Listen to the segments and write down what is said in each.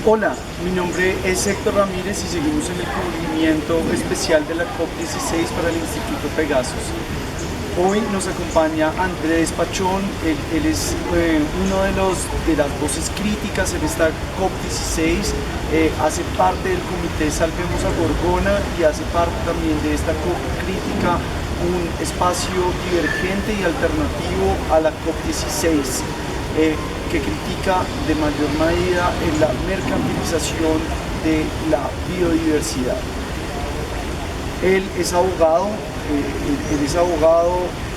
Hola, mi nombre es Héctor Ramírez y seguimos en el cubrimiento especial de la COP16 para el Instituto Pegasus. Hoy nos acompaña Andrés Pachón, él es uno de las voces críticas en esta COP16, hace parte del comité Salvemos a Gorgona y hace parte también de esta COP crítica, un espacio divergente y alternativo a la COP16. Que critica de mayor medida en la mercantilización de la biodiversidad. Él es abogado,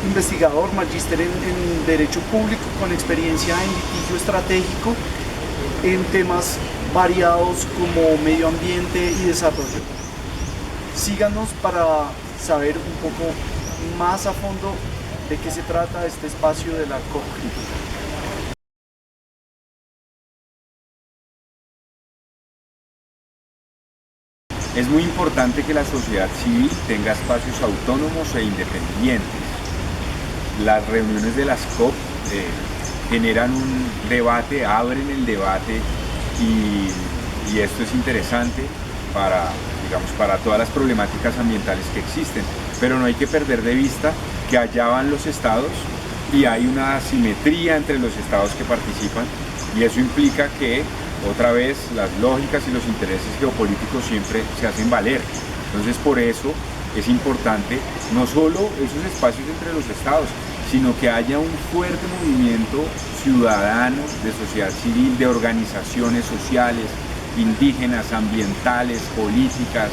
investigador, magíster en Derecho Público con experiencia en litigio estratégico en temas variados como medio ambiente y desarrollo. Síganos para saber un poco más a fondo de qué se trata este espacio de la COP crítica. Es muy importante que la sociedad civil tenga espacios autónomos e independientes. Las reuniones de las COP generan un debate, abren el debate y esto es interesante para todas las problemáticas ambientales que existen. Pero no hay que perder de vista que allá van los estados y hay una asimetría entre los estados que participan y eso implica que otra vez las lógicas y los intereses geopolíticos siempre se hacen valer. Entonces por eso es importante no solo esos espacios entre los estados, sino que haya un fuerte movimiento ciudadano de sociedad civil, de organizaciones sociales, indígenas, ambientales, políticas,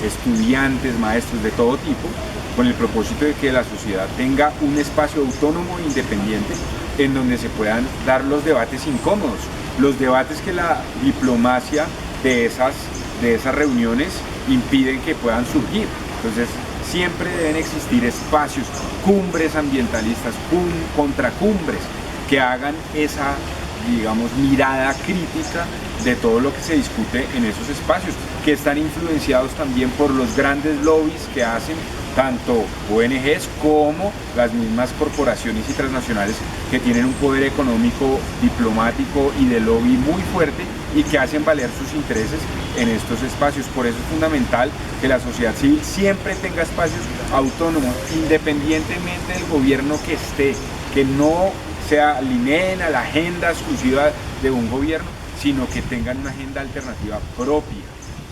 estudiantes, maestros de todo tipo, con el propósito de que la sociedad tenga un espacio autónomo e independiente en donde se puedan dar los debates incómodos, los debates que la diplomacia de esas reuniones impiden que puedan surgir. Entonces siempre deben existir espacios, cumbres ambientalistas, contracumbres, que hagan esa, digamos, mirada crítica de todo lo que se discute en esos espacios, que están influenciados también por los grandes lobbies que hacen tanto ONGs como las mismas corporaciones y transnacionales que tienen un poder económico, diplomático y de lobby muy fuerte y que hacen valer sus intereses en estos espacios. Por eso es fundamental que la sociedad civil siempre tenga espacios autónomos, independientemente del gobierno que esté, que no se alineen a la agenda exclusiva de un gobierno, sino que tengan una agenda alternativa propia,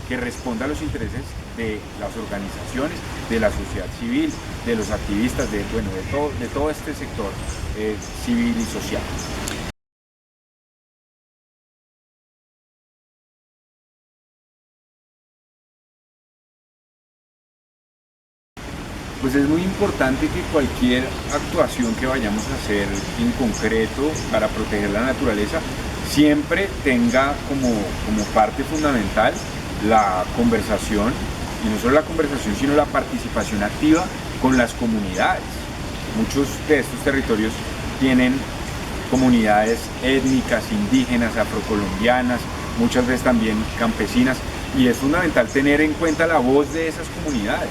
que responda a los intereses de las organizaciones, de la sociedad civil, de los activistas, de todo este sector civil y social. Pues es muy importante que cualquier actuación que vayamos a hacer en concreto para proteger la naturaleza siempre tenga como parte fundamental la conversación, y no solo la conversación, sino la participación activa con las comunidades. Muchos de estos territorios tienen comunidades étnicas, indígenas, afrocolombianas, muchas veces también campesinas, y es fundamental tener en cuenta la voz de esas comunidades.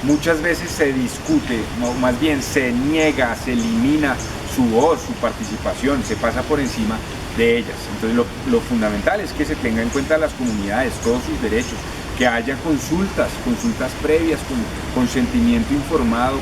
Muchas veces se discute, más bien se niega, se elimina su voz, su participación, se pasa por encima de ellas. Entonces lo fundamental es que se tenga en cuenta las comunidades, todos sus derechos, que haya consultas previas, con consentimiento informado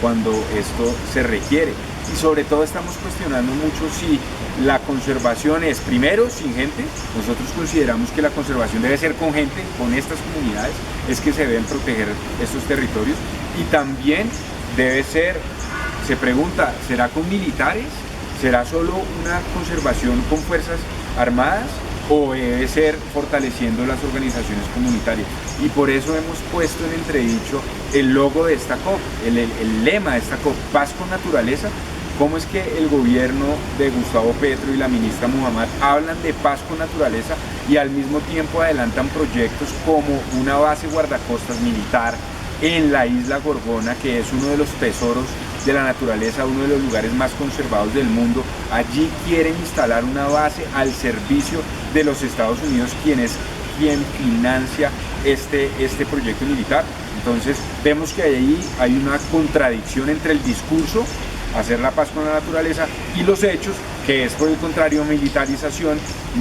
cuando esto se requiere. Y sobre todo estamos cuestionando mucho si la conservación es, primero, sin gente. Nosotros consideramos que la conservación debe ser con gente, con estas comunidades, es que se deben proteger estos territorios. Y también debe ser, se pregunta, ¿será con militares? ¿Será solo una conservación con fuerzas armadas? ¿O debe ser fortaleciendo las organizaciones comunitarias? Y por eso hemos puesto en entredicho el logo de esta COP, el lema de esta COP, paz con naturaleza. ¿Cómo es que el gobierno de Gustavo Petro y la ministra Muhammad hablan de paz con naturaleza y al mismo tiempo adelantan proyectos como una base guardacostas militar en la isla Gorgona, que es uno de los tesoros de la naturaleza, uno de los lugares más conservados del mundo? Allí quieren instalar una base al servicio de los Estados Unidos, quien financia este proyecto militar. Entonces vemos que ahí hay una contradicción entre el discurso, hacer la paz con la naturaleza, y los hechos, que es por el contrario militarización,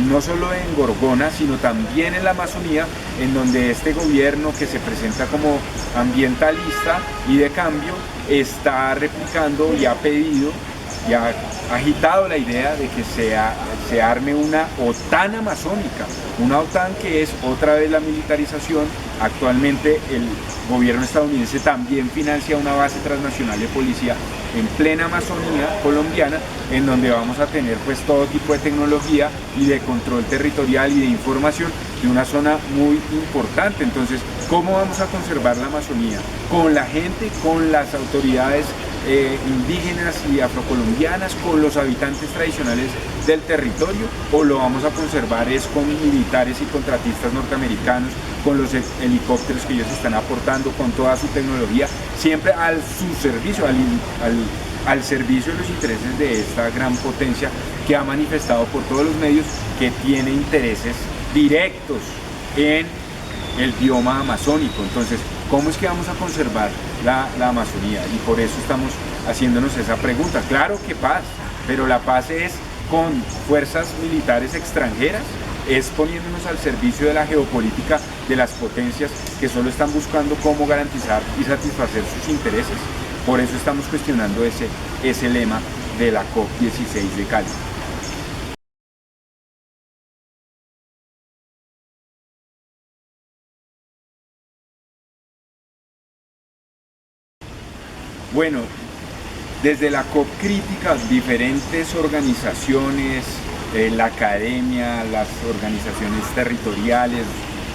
no solo en Gorgona, sino también en la Amazonía, en donde este gobierno que se presenta como ambientalista y de cambio está replicando y ha pedido y ha agitado la idea de que se arme una OTAN amazónica, una OTAN que es otra vez la militarización. Actualmente el gobierno estadounidense también financia una base transnacional de policía en plena Amazonía colombiana, en donde vamos a tener pues todo tipo de tecnología y de control territorial y de información de una zona muy importante. Entonces, ¿cómo vamos a conservar la Amazonía? Con la gente, con las autoridades indígenas y afrocolombianas, con los habitantes tradicionales del territorio, o lo vamos a conservar es con militares y contratistas norteamericanos, con los helicópteros que ellos están aportando, con toda su tecnología, siempre al su servicio, al servicio de los intereses de esta gran potencia que ha manifestado por todos los medios que tiene intereses directos en el bioma amazónico. Entonces, ¿cómo es que vamos a conservar la Amazonía? Y por eso estamos haciéndonos esa pregunta. Claro que paz, pero la paz es con fuerzas militares extranjeras, es poniéndonos al servicio de la geopolítica de las potencias que solo están buscando cómo garantizar y satisfacer sus intereses. Por eso estamos cuestionando ese lema de la COP16 de Cali. Bueno, desde la COP crítica, diferentes organizaciones, la academia, las organizaciones territoriales,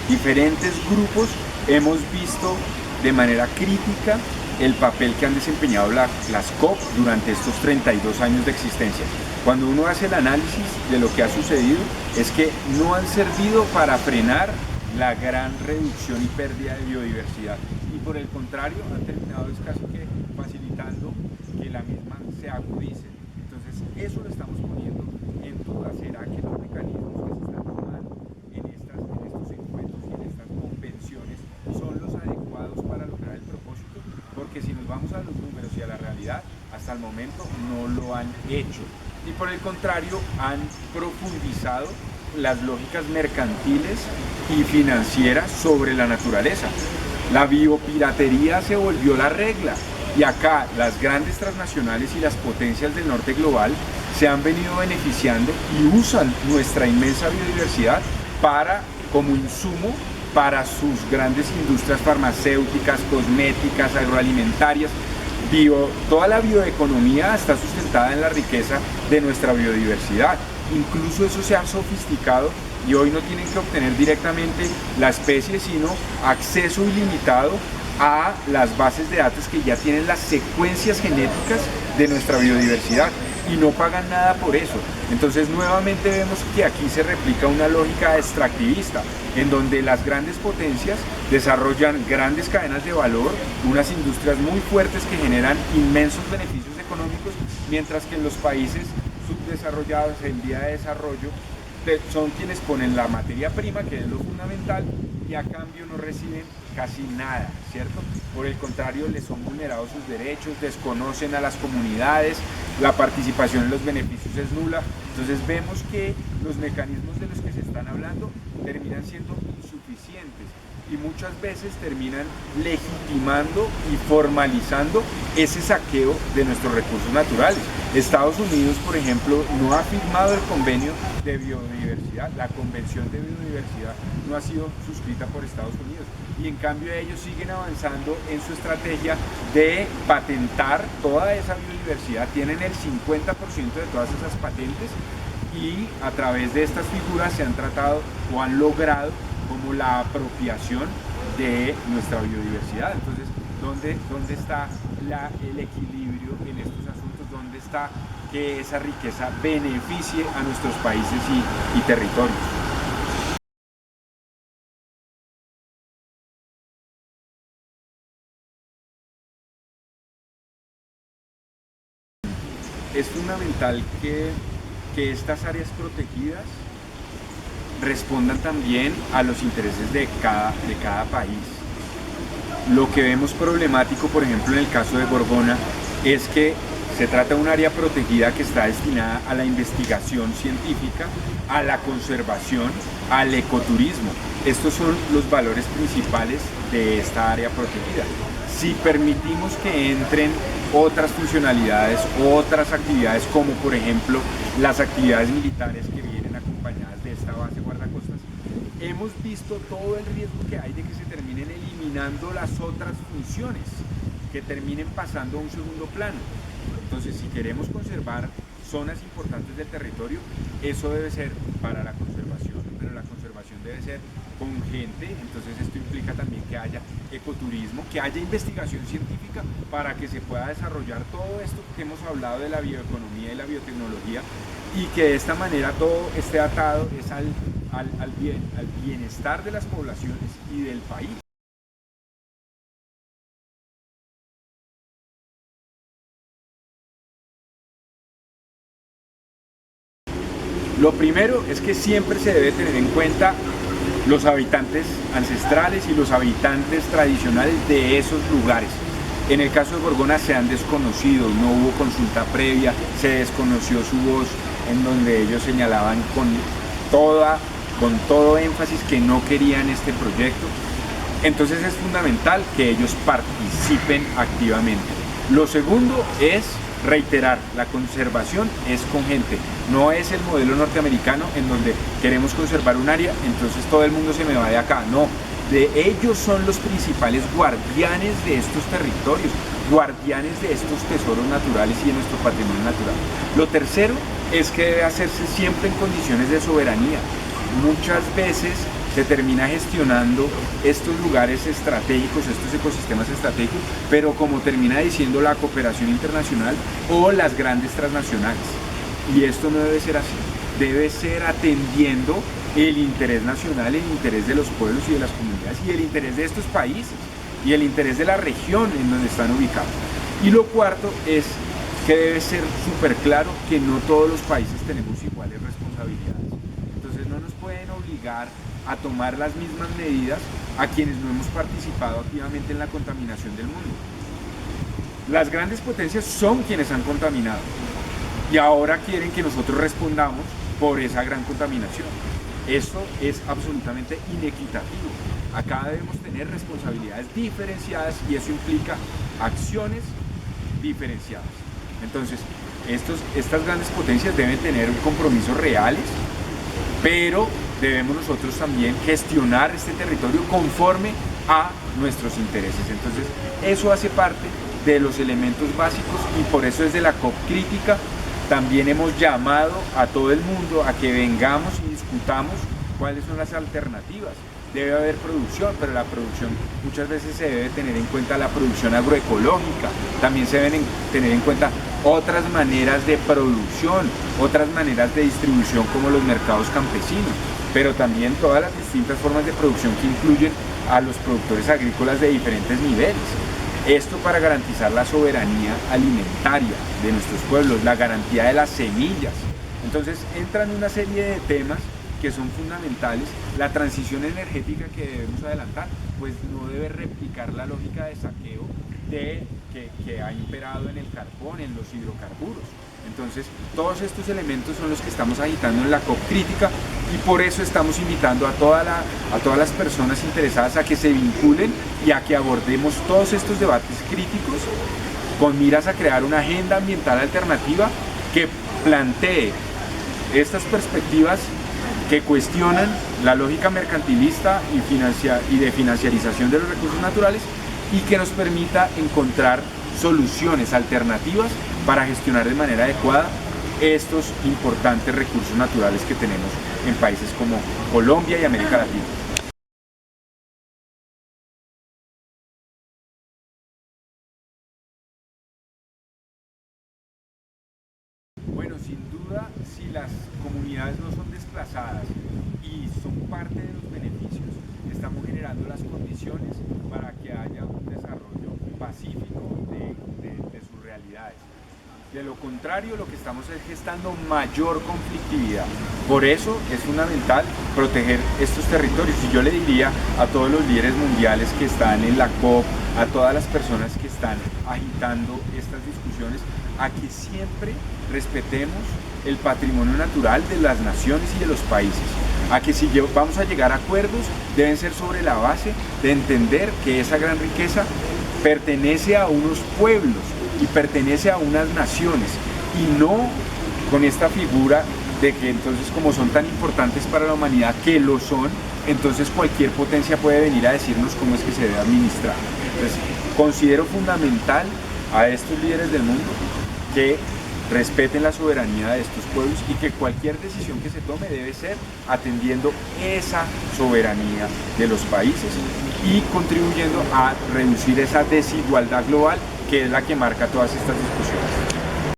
diferentes grupos, hemos visto de manera crítica el papel que han desempeñado las COP durante estos 32 años de existencia. Cuando uno hace el análisis de lo que ha sucedido, es que no han servido para frenar la gran reducción y pérdida de biodiversidad, y por el contrario han terminado es casi que facilitando que la misma se agudice. Entonces eso lo estamos poniendo en duda. ¿Será que los mecanismos que se están tomando en estos encuentros y en estas convenciones son los adecuados para lograr el propósito? Porque si nos vamos a los números y a la realidad, hasta el momento no lo han hecho, y por el contrario han profundizado las lógicas mercantiles y financieras sobre la naturaleza. La biopiratería se volvió la regla, y acá las grandes transnacionales y las potencias del norte global se han venido beneficiando y usan nuestra inmensa biodiversidad como insumo para sus grandes industrias farmacéuticas, cosméticas, agroalimentarias. Toda la bioeconomía está sustentada en la riqueza de nuestra biodiversidad. Incluso eso se ha sofisticado, y hoy no tienen que obtener directamente la especie, sino acceso ilimitado a las bases de datos que ya tienen las secuencias genéticas de nuestra biodiversidad, y no pagan nada por eso. Entonces nuevamente vemos que aquí se replica una lógica extractivista, en donde las grandes potencias desarrollan grandes cadenas de valor, unas industrias muy fuertes que generan inmensos beneficios económicos, mientras que en los países subdesarrollados en vía de desarrollo son quienes ponen la materia prima, que es lo fundamental, y a cambio no reciben casi nada, ¿cierto? Por el contrario, les son vulnerados sus derechos, desconocen a las comunidades, la participación en los beneficios es nula. Entonces vemos que los mecanismos de los que se están hablando terminan siendo insuficientes, y muchas veces terminan legitimando y formalizando ese saqueo de nuestros recursos naturales. Estados Unidos, por ejemplo, no ha firmado el convenio de biodiversidad, la convención de biodiversidad no ha sido suscrita por Estados Unidos, y en cambio ellos siguen avanzando en su estrategia de patentar toda esa biodiversidad. Tienen el 50% de todas esas patentes, y a través de estas figuras se han tratado o han logrado como la apropiación de nuestra biodiversidad. Entonces, ¿dónde está el equilibrio en estos asuntos? ¿Dónde está que esa riqueza beneficie a nuestros países y territorios? Es fundamental que estas áreas protegidas respondan también a los intereses de cada país. Lo que vemos problemático, por ejemplo, en el caso de Gorgona, es que Se trata de un área protegida que está destinada a la investigación científica, a la conservación, al ecoturismo. Estos son los valores principales de esta área protegida. Si permitimos que entren otras funcionalidades, otras actividades, como por ejemplo las actividades militares que vienen acompañadas de esta base guardacostas, hemos visto todo el riesgo que hay de que se terminen eliminando las otras funciones, que terminen pasando a un segundo plano. Entonces, si queremos conservar zonas importantes del territorio, eso debe ser para la conservación, pero la conservación debe ser con gente. Entonces esto implica también que haya ecoturismo, que haya investigación científica para que se pueda desarrollar todo esto que hemos hablado de la bioeconomía y la biotecnología, y que de esta manera todo esté atado es al bienestar de las poblaciones y del país. Lo primero es que siempre se debe tener en cuenta los habitantes ancestrales y los habitantes tradicionales de esos lugares. En el caso de Gorgona se han desconocido, no hubo consulta previa, se desconoció su voz, en donde ellos señalaban con todo énfasis que no querían este proyecto. Entonces es fundamental que ellos participen activamente. Lo segundo es reiterar, la conservación es con gente, no es el modelo norteamericano en donde queremos conservar un área, entonces todo el mundo se me va de acá. No, de ellos son los principales guardianes de estos territorios, guardianes de estos tesoros naturales y de nuestro patrimonio natural. Lo tercero es que debe hacerse siempre en condiciones de soberanía. Muchas veces se termina gestionando estos lugares estratégicos, estos ecosistemas estratégicos, pero como termina diciendo la cooperación internacional o las grandes transnacionales. Y esto no debe ser así, debe ser atendiendo el interés nacional, el interés de los pueblos y de las comunidades, y el interés de estos países, y el interés de la región en donde están ubicados. Y lo cuarto es que debe ser súper claro que no todos los países tenemos iguales responsabilidades. Entonces no nos pueden obligar a tomar las mismas medidas a quienes no hemos participado activamente en la contaminación del mundo. Las grandes potencias son quienes han contaminado y ahora quieren que nosotros respondamos por esa gran contaminación. Eso es absolutamente inequitativo. Acá debemos tener responsabilidades diferenciadas y eso implica acciones diferenciadas. Entonces, estas grandes potencias deben tener compromisos reales, pero debemos nosotros también gestionar este territorio conforme a nuestros intereses. Entonces, eso hace parte de los elementos básicos y por eso desde la COP Crítica también hemos llamado a todo el mundo a que vengamos y discutamos cuáles son las alternativas. Debe haber producción, pero la producción muchas veces se debe tener en cuenta la producción agroecológica, también se deben tener en cuenta otras maneras de producción, otras maneras de distribución como los mercados campesinos, pero también todas las distintas formas de producción que incluyen a los productores agrícolas de diferentes niveles. Esto para garantizar la soberanía alimentaria de nuestros pueblos, la garantía de las semillas. Entonces entran una serie de temas que son fundamentales. La transición energética que debemos adelantar, pues no debe replicar la lógica de saqueo que ha imperado en el carbón, en los hidrocarburos. Entonces, todos estos elementos son los que estamos agitando en la COP Crítica y por eso estamos invitando a todas las personas interesadas a que se vinculen y a que abordemos todos estos debates críticos con miras a crear una agenda ambiental alternativa que plantee estas perspectivas que cuestionan la lógica mercantilista y de financiarización de los recursos naturales y que nos permita encontrar soluciones alternativas para gestionar de manera adecuada estos importantes recursos naturales que tenemos en países como Colombia y América Latina. Bueno, sin duda, si las comunidades no son desplazadas y son parte de los beneficios, estamos generando las condiciones para que haya un desarrollo pacífico de sus realidades. De lo contrario, lo que estamos es gestando mayor conflictividad. Por eso es fundamental proteger estos territorios. Y yo le diría a todos los líderes mundiales que están en la COP, a todas las personas que están agitando estas discusiones, a que siempre respetemos el patrimonio natural de las naciones y de los países, a que si vamos a llegar a acuerdos deben ser sobre la base de entender que esa gran riqueza pertenece a unos pueblos y pertenece a unas naciones, y no con esta figura de que entonces, como son tan importantes para la humanidad, que lo son, entonces cualquier potencia puede venir a decirnos cómo es que se debe administrar. Entonces, considero fundamental a estos líderes del mundo que respeten la soberanía de estos pueblos y que cualquier decisión que se tome debe ser atendiendo esa soberanía de los países y contribuyendo a reducir esa desigualdad global que es la que marca todas estas discusiones.